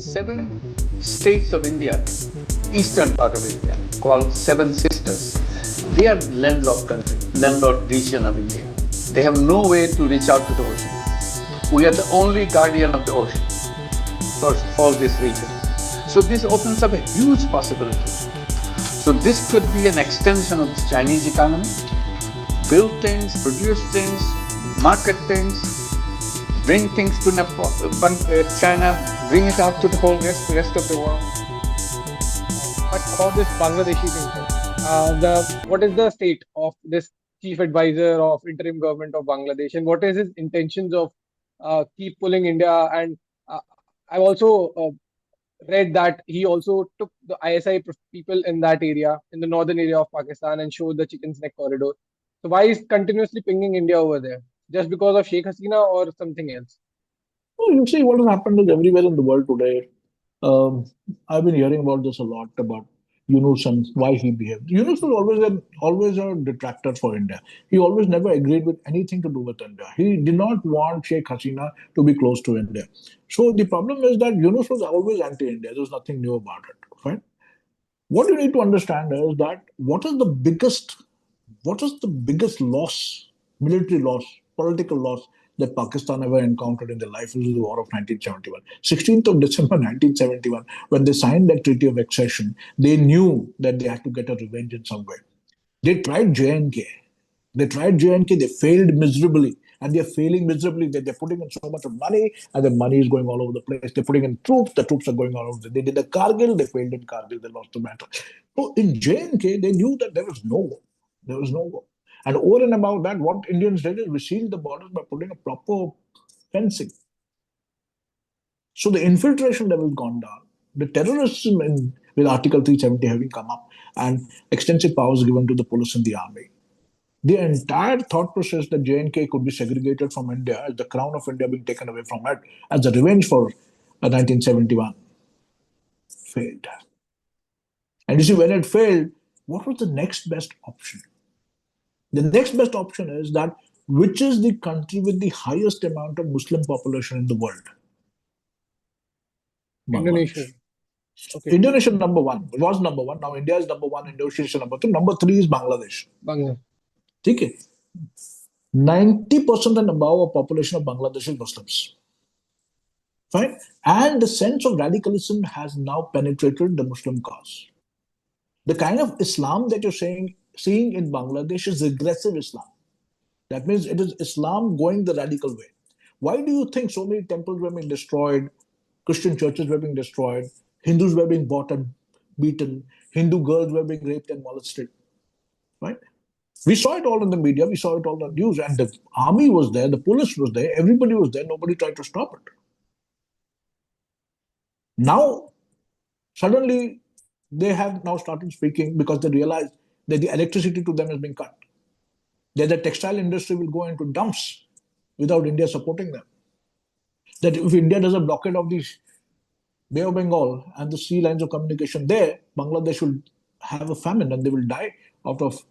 seven states of India, eastern part of India, called Seven Sisters. They are landlocked country, landlocked region of India. They have no way to reach out to the ocean. We are the only guardian of the ocean for all this region. So this opens up a huge possibility. So this could be an extension of the Chinese economy. Build things, produce things, market things, bring things to China, bring it out to the whole rest of the world. But about this Bangladeshi thing, sir, what is the state of this chief advisor of interim government of Bangladesh, and what is his intentions of keep pulling India? And uh, I've also read that he also took the ISI people in that area, in the northern area of Pakistan, and showed the Chicken's Neck corridor. So why is continuously pinging India over there? Just because of Sheikh Hasina or something else? Oh, you see, what has happened is everywhere in the world today. Um, I've been hearing about this a lot about Yunus and why he behaved. Yunus was always a detractor for India. He always never agreed with anything to do with India. He did not want Sheikh Hasina to be close to India. So the problem is that Yunus was always anti-India. There's nothing new about it. Right? What you need to understand is that what is the biggest loss, military loss, political loss that Pakistan ever encountered in their life is the War of 1971. 16th of December 1971, when they signed that Treaty of Accession, they knew that they had to get a revenge in some way. They tried J&K. They failed miserably. And they're failing miserably. They're putting in so much of money, and the money is going all over the place. They're putting in troops, the troops are going all over. They did a Kargil, they failed in Kargil, they lost the battle. So in J&K, they knew that there was no war. There was no war. And over and about that, what Indians did is we sealed the borders by putting a proper fencing. So the infiltration level has gone down. The terrorism with Article 370 having come up, and extensive powers given to the police and the army. The entire thought process that J&K could be segregated from India, as the crown of India being taken away from it, as a revenge for 1971, failed. And you see, when it failed, what was the next best option? The next best option is that which is the country with the highest amount of Muslim population in the world? Indonesia. Bangladesh. Okay. Indonesia number one. It was number one. Now India is number one. Indonesia number two. Number three is Bangladesh. Bangladesh. Okay. 90% and above of population of Bangladesh is Muslims. Fine. And the sense of radicalism has now penetrated the Muslim cause. The kind of Islam that you're seeing in Bangladesh is aggressive Islam. That means it is Islam going the radical way. Why do you think so many temples were being destroyed, Christian churches were being destroyed, Hindus were being bought and beaten, Hindu girls were being raped and molested? Right? We saw it all in the media, we saw it all on the news, and the army was there, the police was there, everybody was there, nobody tried to stop it. Now, suddenly, they have now started speaking because they realize that the electricity to them has been cut. That the textile industry will go into dumps without India supporting them. That if India does a blockade of the Bay of Bengal and the sea lines of communication there, Bangladesh will have a famine and they will die out of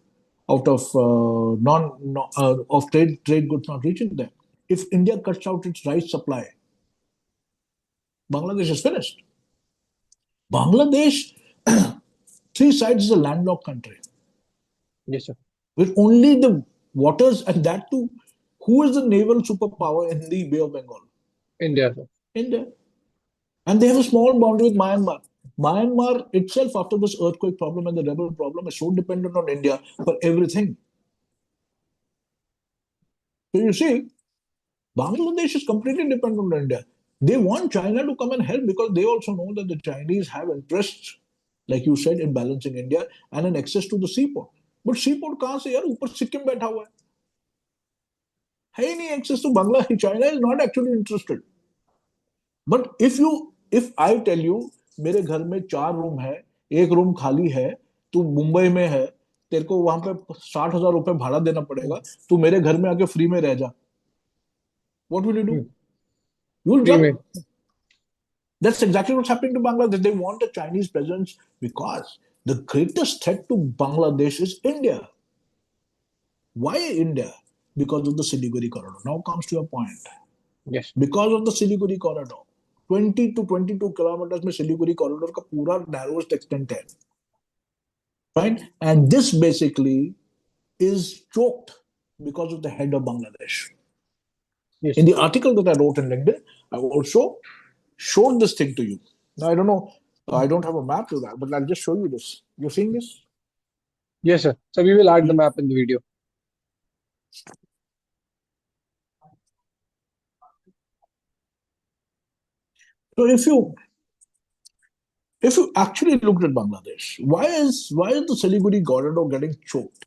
trade goods not reaching them. If India cuts out its rice supply, Bangladesh is finished. Bangladesh, three sides is a landlocked country. Yes, sir. With only the waters, and that too, who is the naval superpower in the Bay of Bengal? India, sir. India. And they have a small boundary with Myanmar. Myanmar itself, after this earthquake problem and the rebel problem, is so dependent on India for everything. So you see, Bangladesh is completely dependent on India. They want China to come and help because they also know that the Chinese have interests, like you said, in balancing India and in access to the seaport. But seaport कहाँ से यार ऊपर सिक्किम बैठा हुआ है ही नहीं access to Bangladesh. China is not actually interested. But if I tell you मेरे घर में 4 रूम है, एक रूम खाली है, तू मुंबई में है, तेरे को वहां पे 60,000 रुपए भाड़ा देना पड़ेगा, तू मेरे घर में आके फ्री में रह जा. What will you do? You will jump. That's exactly what's happening to Bangladesh. They want a Chinese presence because the greatest threat to Bangladesh is India. Why India? Because of the Siliguri Corridor. Now comes to your point. Yes. Because of the Siliguri Corridor. 20 to 22 kilometers में Siliguri corridor का पूरा narrowest extent है, right? And this basically is choked because of the head of Bangladesh. Yes. In the article that I wrote in LinkedIn, I also showed this thing to you. Now, I don't know, I don't have a map to that, but I'll just show you this. You're seeing this? Yes, sir. So we will add the map in the video. So if you actually looked at Bangladesh, why is the Siliguri corridor getting choked?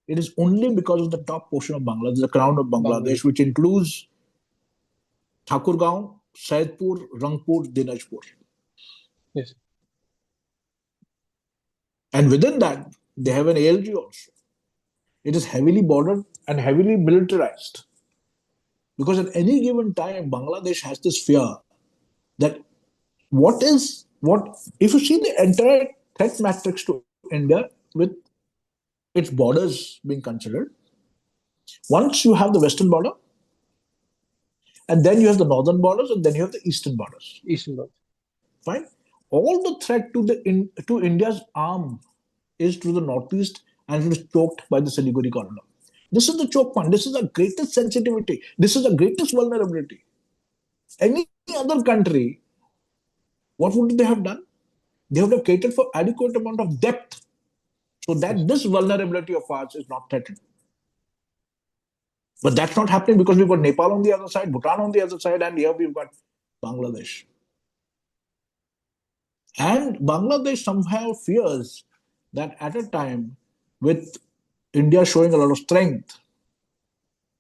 It is only because of the top portion of Bangladesh, the crown of Bangladesh, Bangladesh. which includes Thakurgaon, Saidpur, Rangpur, Dinajpur. Yes. And within that, they have an ALG also. It is heavily bordered and heavily militarized. Because at any given time, Bangladesh has this fear that if you see the entire threat matrix to India with its borders being considered, once you have the western border, and then you have the northern borders, and then you have the eastern borders. Eastern Bloc. Fine. All the threat to India's arm is to the northeast, and it is choked by the Siliguri corridor. This is the choke point. This is the greatest sensitivity. This is the greatest vulnerability. Any other country, what would they have done? They would have catered for adequate amount of depth so that this vulnerability of ours is not threatened. But that's not happening because we've got Nepal on the other side, Bhutan on the other side, and here we've got Bangladesh. And Bangladesh somehow fears that at a time with India showing a lot of strength,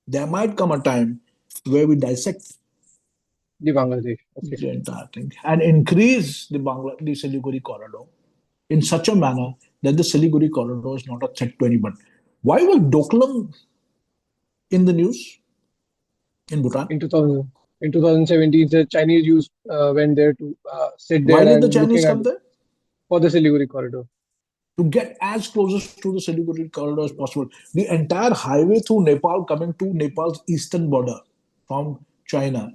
there might come a time where we dissect The Bangladesh. Okay. the entire thing and increase the Siliguri corridor in such a manner that the Siliguri corridor is not a threat to anyone. Why was Doklam in the news in Bhutan? In 2017, the Chinese went there to sit there Why did the and Chinese looking at come there? for the Siliguri corridor. To get as close to the Siliguri corridor as possible. The entire highway through Nepal coming to Nepal's eastern border from China.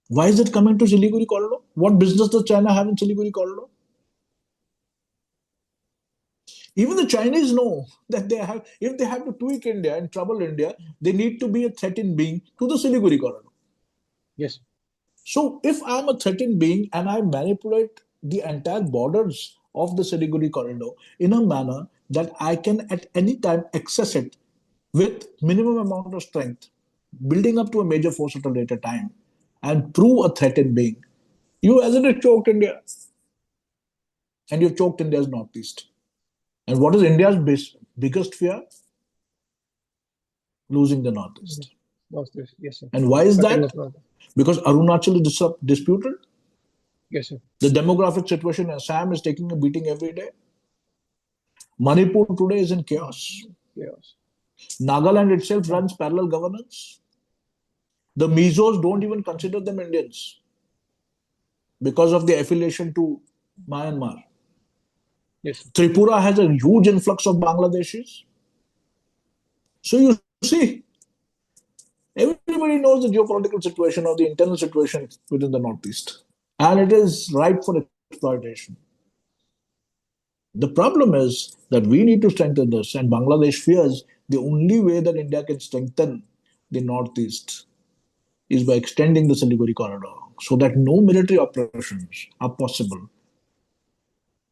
Why is it coming to Siliguri corridor? What business does China have in Siliguri corridor? Even the Chinese know that if they have to tweak India and trouble India, they need to be a threatened being to the Siliguri corridor. Yes. So if I'm a threatened being and I manipulate the entire borders of the Siliguri corridor in a manner that I can at any time access it with minimum amount of strength, building up to a major force at a later time, and through a threatened being, you as it is choked India. And you've choked India's northeast. And what is India's biggest fear? Losing the northeast. Northeast. Yes, sir. And why is Cutting that? off. Because Arunachal is disputed. Yes, sir. The demographic situation in Assam is taking a beating every day. Manipur today is in chaos. Chaos. Nagaland itself runs parallel governance. The Mizos don't even consider them Indians because of the affiliation to Myanmar. Yes. Tripura has a huge influx of Bangladeshis. So you see, everybody knows the geopolitical situation or the internal situation within the Northeast. And it is ripe for exploitation. The problem is that we need to strengthen this, and Bangladesh fears the only way that India can strengthen the Northeast is by extending the Siliguri corridor so that no military operations are possible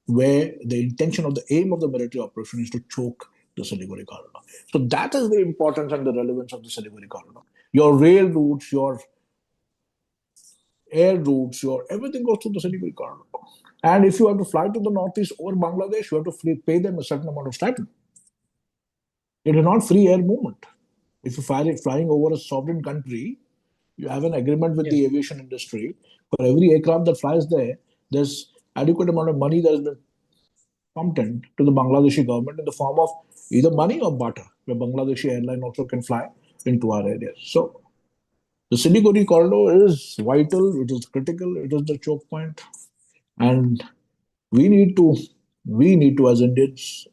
where the intention of the aim of the military operation is to choke the Siliguri corridor. So that is the importance and the relevance of the Siliguri corridor. Your rail routes, your air routes, your everything goes through the Siliguri corridor. And if you have to fly to the northeast or Bangladesh, you have to pay them a certain amount of stipend. It is not free air movement. If you're flying over a sovereign country, you have an agreement with the aviation industry. For every aircraft that flies there, there's adequate amount of money that has been pumped in to the Bangladeshi government in the form of either money or barter, where Bangladeshi airline also can fly into our areas. So the Siliguri corridor is vital, it is critical, it is the choke point. And we need to as Indians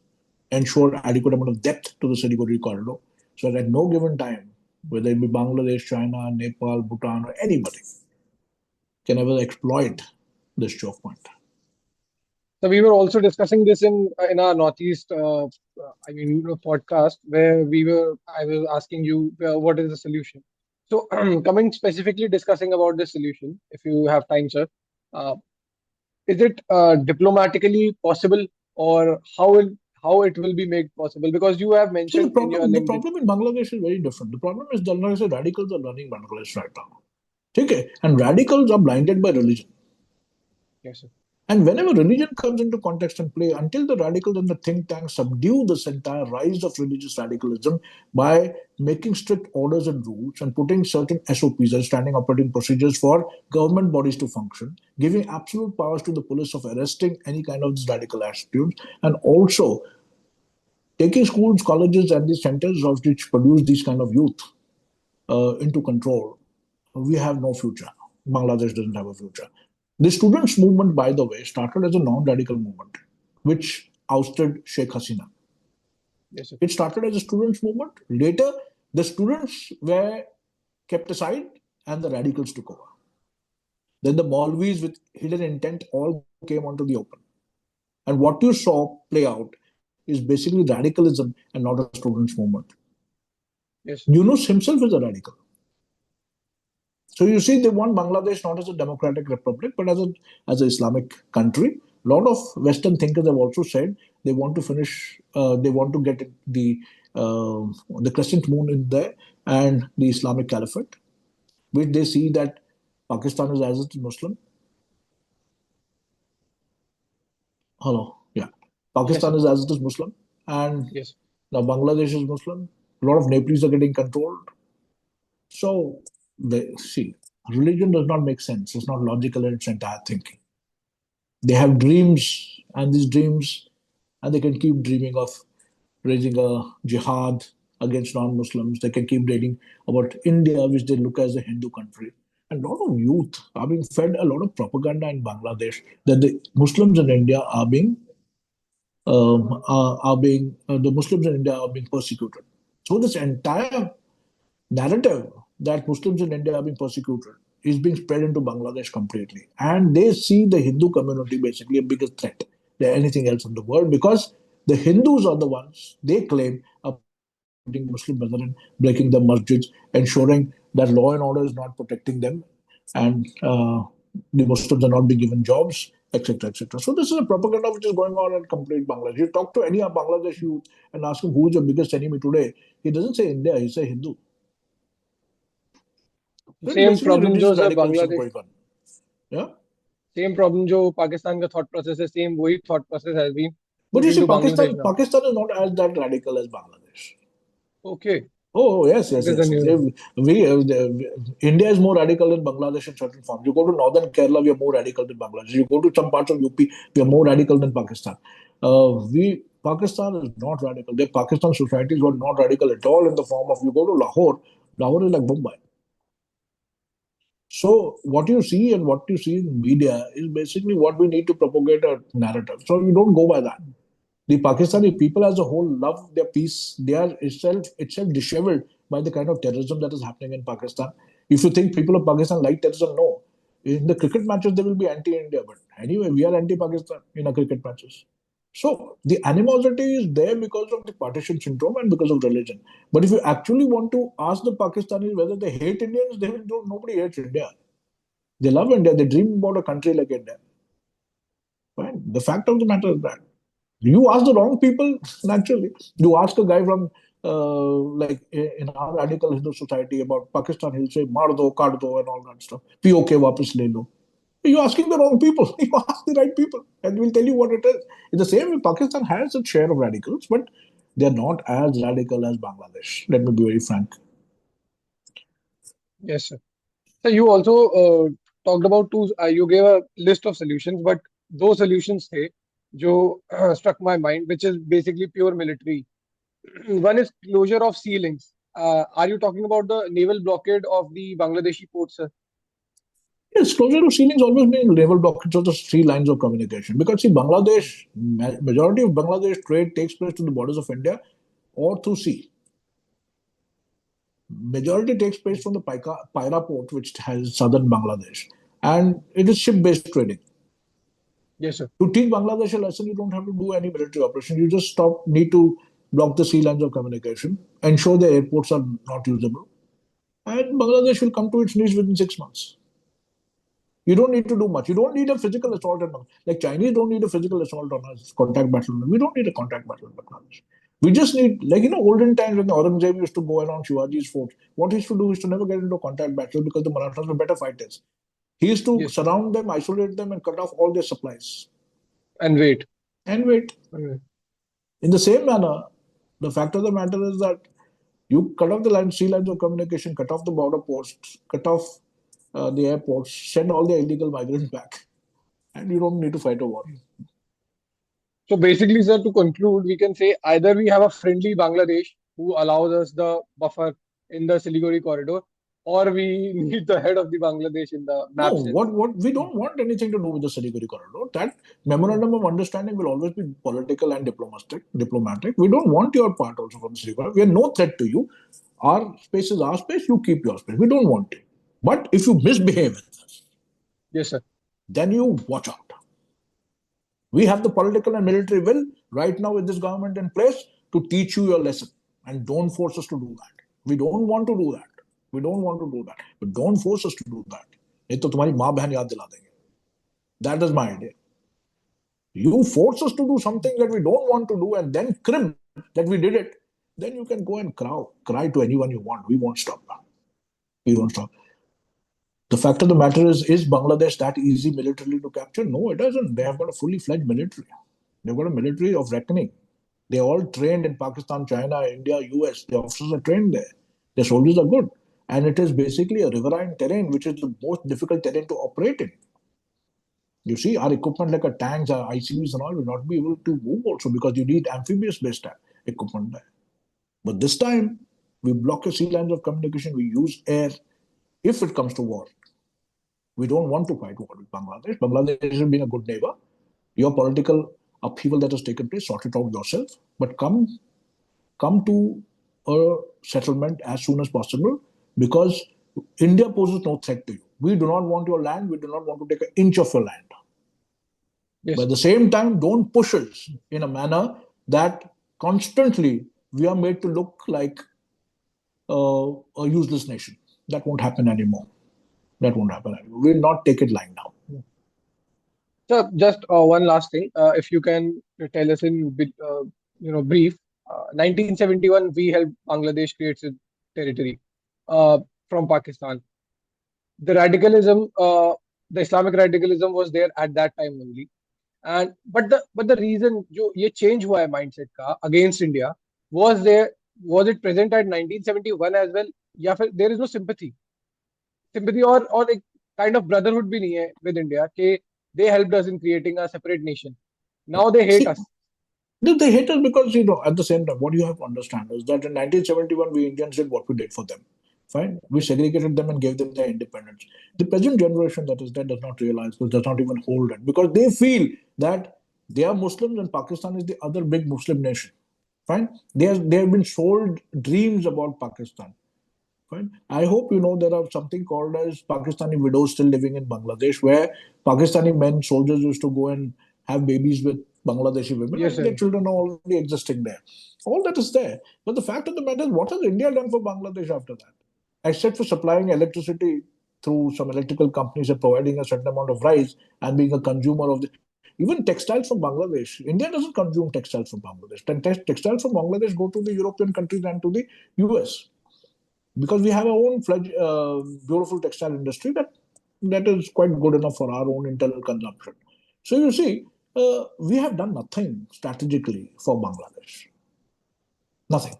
ensure adequate amount of depth to the Siliguri corridor so that at no given time whether it be Bangladesh, China, Nepal, Bhutan, or anybody, can ever exploit this choke point. So we were also discussing this in our Northeast, podcast where I was asking you what is the solution. So coming specifically discussing about the solution, if you have time, sir, uh, is it diplomatically possible, or how it will be made possible? Because you have See, mentioned in your the LinkedIn. problem in Bangladesh is very different. The problem is the radicals are running Bangladesh right now. Okay? And radicals are blinded by religion. Yes, sir. And whenever religion comes into context and play, until the radicals and the think tanks subdue this entire rise of religious radicalism by making strict orders and rules and putting certain SOPs, as standing operating procedures, for government bodies to function, giving absolute powers to the police of arresting any kind of these radical attitudes, and also taking schools, colleges, and the centers of which produce these kind of youth into control, we have no future. Bangladesh doesn't have a future. The students' movement, by the way, started as a non-radical movement, which ousted Sheikh Hasina. Yes, sir. It started as a students' movement. Later, the students were kept aside and the radicals took over. Then the Maulvis with hidden intent all came onto the open. And what you saw play out is basically radicalism and not a students' movement. Yes, sir. Yunus himself is a radical. So you see, they want Bangladesh not as a democratic republic, but as an Islamic country. A lot of Western thinkers have also said they want to finish, they want to get the crescent moon in there and the Islamic Caliphate, which they see that Pakistan is as a Muslim. Hello, yeah. Yes, Pakistan sir. is as it is Muslim, and Yes. now Bangladesh is Muslim. A lot of Nepalese are getting controlled. So they see, religion does not make sense. It's not logical in its entire thinking. They have dreams, and these dreams, and they can keep dreaming of raising a jihad against non-Muslims. They can keep dreaming about India, which they look as a Hindu country. And a lot of youth are being fed a lot of propaganda in Bangladesh that the Muslims in India the Muslims in India are being persecuted. So this entire narrative that Muslims in India are being persecuted is being spread into Bangladesh completely. And they see the Hindu community basically a bigger threat than anything else in the world, because the Hindus are the ones they claim are protecting Muslim brethren, breaking the masjids, ensuring that law and order is not protecting them, and the Muslims are not being given jobs, etc., etc. So this is a propaganda which is going on in complete Bangladesh. You talk to any Bangladesh youth and ask him who is your biggest enemy today, he doesn't say India, he say Hindu. So it's same basically problem जो religious सर radicalism Bangladesh, going on. Yeah. Same problem जो पाकिस्तान का thought process है, same वही thought process has been But you put see, into Bangladesh now. Pakistan is not as that radical as Bangladesh. Okay, Oh, yes, that yes, is the yes. News. India is more radical than Bangladesh in certain forms. You go to northern Kerala, we are more radical than Bangladesh. You go to some parts of UP, we are more radical than Pakistan. Pakistan is not radical. The Pakistan societies were not radical at all in the form of, you go to Lahore, Lahore is like Mumbai. So what you see and what you see in media is basically what we need to propagate a narrative. So you don't go by that. The Pakistani people as a whole love their peace. They are itself disheveled by the kind of terrorism that is happening in Pakistan. If you think people of Pakistan like terrorism, no. In the cricket matches, they will be anti-India. But anyway, we are anti-Pakistan in our cricket matches. So the animosity is there because of the partition syndrome and because of religion. But if you actually want to ask the Pakistanis whether they hate Indians, they will do. Nobody hates India. They love India. They dream about a country like India. Fine. The fact of the matter is that you ask the wrong people, naturally. You ask a guy from, like, in our radical Hindu society about Pakistan, he'll say, Mar do, kaat do, and all that stuff. POK, wapas le lo. You're asking the wrong people. You ask the right people, and we'll tell you what it is. It's the same way Pakistan has its share of radicals, but they're not as radical as Bangladesh. Let me be very frank. Yes, sir. So you also talked about two. You gave a list of solutions, but those solutions थे जो struck my mind, which is basically pure military. One is closure of sea links. Are you talking about the naval blockade of the Bangladeshi ports, sir? Yes, closure to ceilings always means naval blockage of the three lines of communication. Because see, majority of Bangladesh trade takes place to the borders of India or through sea. Majority takes place from the Paira port, which has southern Bangladesh, and it is ship-based trading. Yes, sir. To teach Bangladesh a lesson, you don't have to do any military operation. You just need to block the sea lines of communication, ensure the airports are not usable, and Bangladesh will come to its knees within 6 months. You don't need to do much. You don't need a physical assault on Bangladesh. Like Chinese don't need a physical assault on us, contact battle. We don't need a contact battle in Bangladesh. We just need, like, olden times when Aurangzeb used to go around Shivaji's fort, what he used to do is to never get into a contact battle because the Marathas were better fighters. He used to Yes, sir. surround them, isolate them, and cut off all their supplies. And wait. And wait. And In the same manner, the fact of the matter is that you cut off the sea lines of communication, cut off the border posts, cut off the airports, send all the illegal migrants back, and you don't need to fight a war. So basically, sir, to conclude, we can say either we have a friendly Bangladesh who allows us the buffer in the Siliguri corridor, or we need the head of the Bangladesh in the No, map sense. what we don't want anything to do with the Siliguri corridor. That memorandum of understanding will always be political and diplomatic. We don't want your part also from the Siliguri corridor. We are no threat to you. Our space is our space. You keep your space. We don't want you. But if you misbehave with us, Yes, sir. then you watch out. We have the political and military will right now with this government in place to teach you your lesson, and don't force us to do that. We don't want to do that. We don't want to do that. But don't force us to do that. नहीं तो तुम्हारी माँ बहन याद दिला देंगे. That is my idea. You force us to do something that we don't want to do and then crib that we did it, then you can go and cry to anyone you want. We won't stop that. We won't stop. The fact of the matter is Bangladesh that easy militarily to capture? No, it isn't. They have got a fully fledged military. They've got a military of reckoning. They're all trained in Pakistan, China, India, US. The officers are trained there. Their soldiers are good. And it is basically a riverine terrain, which is the most difficult terrain to operate in. You see, our equipment like our tanks, our ICVs and all will not be able to move also because you need amphibious-based equipment there. But this time, we block the sea lines of communication. We use air if it comes to war. We don't want to fight war with Bangladesh. Bangladesh has been a good neighbor. Your political upheaval that has taken place, sort it out yourself. But come to a settlement as soon as possible because India poses no threat to you. We do not want your land. We do not want to take an inch of your land. Yes. But at the same time, don't push us in a manner that constantly we are made to look like a useless nation. That won't happen anymore. That won't happen anymore. We'll not take it lying down. So just one last thing, if you can tell us in brief. 1971, we helped Bangladesh create its territory from Pakistan. The radicalism, the Islamic radicalism was there at that time only. And but the reason जो ये change हुआ है mindset का against India was it present at 1971 as well? या फिर there is no sympathy और एक kind of brotherhood भी नहीं है with India कि they helped us in creating a separate nation. Now they hate us. They hate us because, at the same time, what you have to understand is that in 1971, we Indians did what we did for them. Fine. We segregated them and gave them their independence. The present generation that does not realize this, does not even hold it because they feel that they are Muslims and Pakistan is the other big Muslim nation. Fine. They have been sold dreams about Pakistan. Fine. I hope there are something called as Pakistani widows still living in Bangladesh, where Pakistani men, soldiers used to go and have babies with Bangladeshi women, Yes, and their children are already existing there. All that is there. But the fact of the matter is, what has India done for Bangladesh after that? Except for supplying electricity through some electrical companies and providing a certain amount of rice and being a consumer of even textiles from Bangladesh. India doesn't consume textiles from Bangladesh. Textiles from Bangladesh go to the European countries and to the US. Because we have our own beautiful textile industry that is quite good enough for our own internal consumption. So you see, we have done nothing strategically for Bangladesh. Nothing.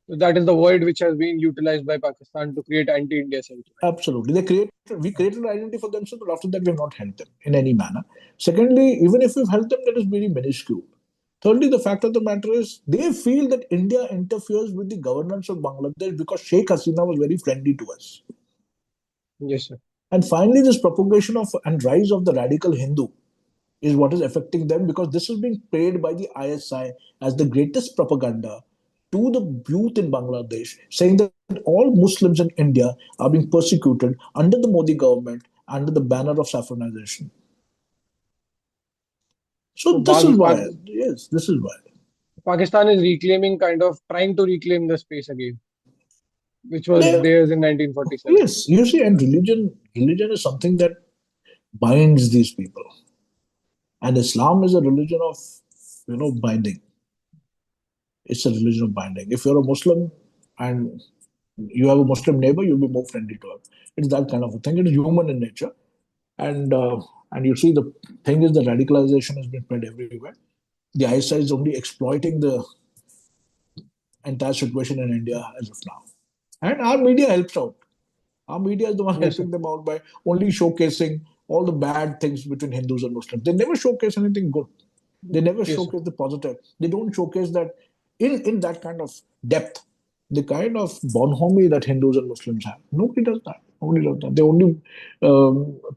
So that is the word which has been utilized by Pakistan to create anti-India sentiment. Absolutely. We created an identity for themselves, but after that we have not helped them in any manner. Secondly, even if we've helped them, that is very minuscule. Thirdly, the fact of the matter is they feel that India interferes with the governance of Bangladesh because Sheikh Hasina was very friendly to us. Yes, sir. And finally, this propagation of and rise of the radical Hindu is what is affecting them because this is being played by the ISI as the greatest propaganda to the youth in Bangladesh, saying that all Muslims in India are being persecuted under the Modi government, under the banner of saffronization. So So this is why, yes, this is why. Pakistan is reclaiming, kind of trying to reclaim the space again, which was They, theirs in 1947. yes, you see, and religion is something that binds these people. And Islam is a religion of, binding. It's a religion of binding. If you're a Muslim and you have a Muslim neighbor, you'll be more friendly to him. It's that kind of a thing. It is human in nature. And you see, the thing is, the radicalization has been spread everywhere. The ISI is only exploiting the entire situation in India as of now. And our media helps out. Our media is the one Yes, sir. helping them out by only showcasing all the bad things between Hindus and Muslims. They never showcase anything good. They never Yes, sir. showcase the positive. They don't showcase that in that kind of depth, the kind of bonhomie that Hindus and Muslims have. Nobody does that. Nobody does that. They're only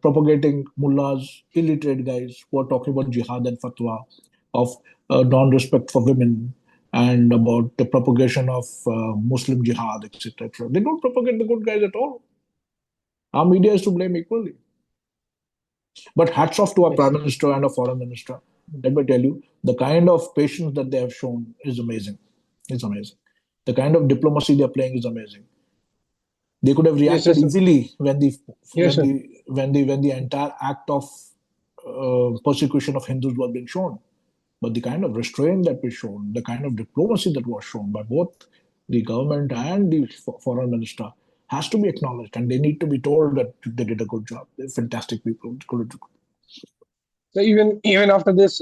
propagating mullahs, illiterate guys who are talking about jihad and fatwa, of non-respect for women, and about the propagation of Muslim jihad, etc. They don't propagate the good guys at all. Our media is to blame equally. But hats off to our Yes, prime sir. minister and our foreign minister. Let me tell you, the kind of patience that they have shown is amazing. It's amazing. The kind of diplomacy they're playing is amazing. They could have Yes, reacted yes, sir. easily Yes, sir. when the entire act of persecution of Hindus was being shown. But the kind of restraint that was shown, the kind of diplomacy that was shown by both the government and the foreign minister has to be acknowledged, and they need to be told that they did a good job. They're fantastic people. So even after this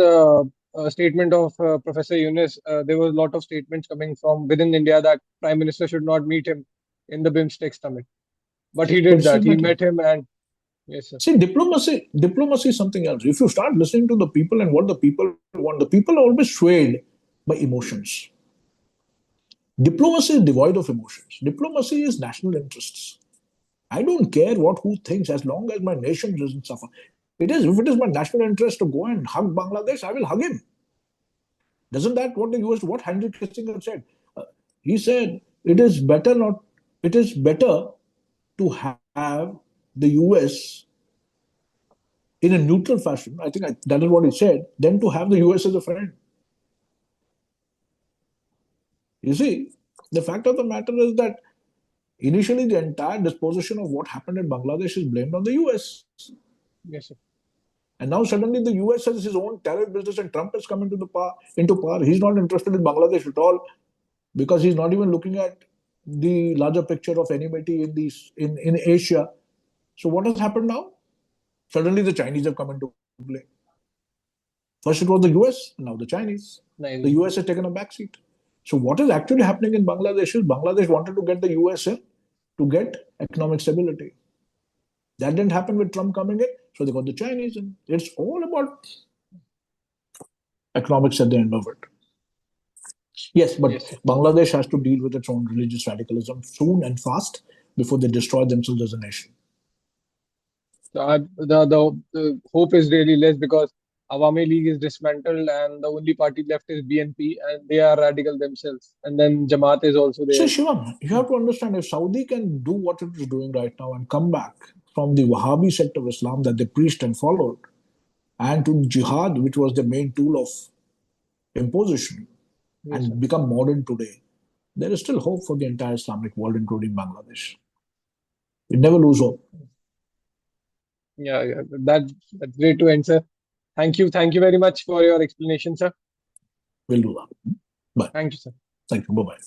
statement of Professor Yunus, there was a lot of statements coming from within India that Prime Minister should not meet him in the BIMSTEC summit. But he But did still that. He matter. met him, and yes, sir. See, diplomacy is something else. If you start listening to the people and what the people want, the people are always swayed by emotions. Diplomacy is devoid of emotions. Diplomacy is national interests. I don't care what who thinks as long as my nation doesn't suffer. If it is my national interest to go and hug Bangladesh, I will hug him. Doesn't that what Henry Kissinger said? He said it is better to have the US in a neutral fashion. I think that is what he said, than to have the US as a friend. You see, the fact of the matter is that initially the entire disposition of what happened in Bangladesh is blamed on the US. Yes, sir. And now suddenly the US has his own tariff business and Trump has come into power. He's not interested in Bangladesh at all because he's not even looking at the larger picture of enmity in Asia. So what has happened now? Suddenly the Chinese have come into play. First it was the US, now the Chinese. Nice. The US has taken a backseat. So what is actually happening in Bangladesh is Bangladesh wanted to get the US in to get economic stability. That didn't happen with Trump coming in, so they got the Chinese in. It's all about economics at the end of it. Yes, but Yes, sir. Bangladesh has to deal with its own religious radicalism soon and fast before they destroy themselves as a nation. So the hope is really less because Awami League is dismantled and the only party left is BNP and they are radical themselves. And then Jamaat is also So, there. Shivam, you have to understand if Saudi can do what it is doing right now and come back from the Wahhabi sect of Islam that they preached and followed, and to jihad, which was the main tool of imposition, Yes, sir. and become modern today, there is still hope for the entire Islamic world, including Bangladesh. We never lose hope. Yeah, that's great to answer. Thank you very much for your explanation, sir. We'll do that. Bye. Thank you, sir. Thank you. Bye bye.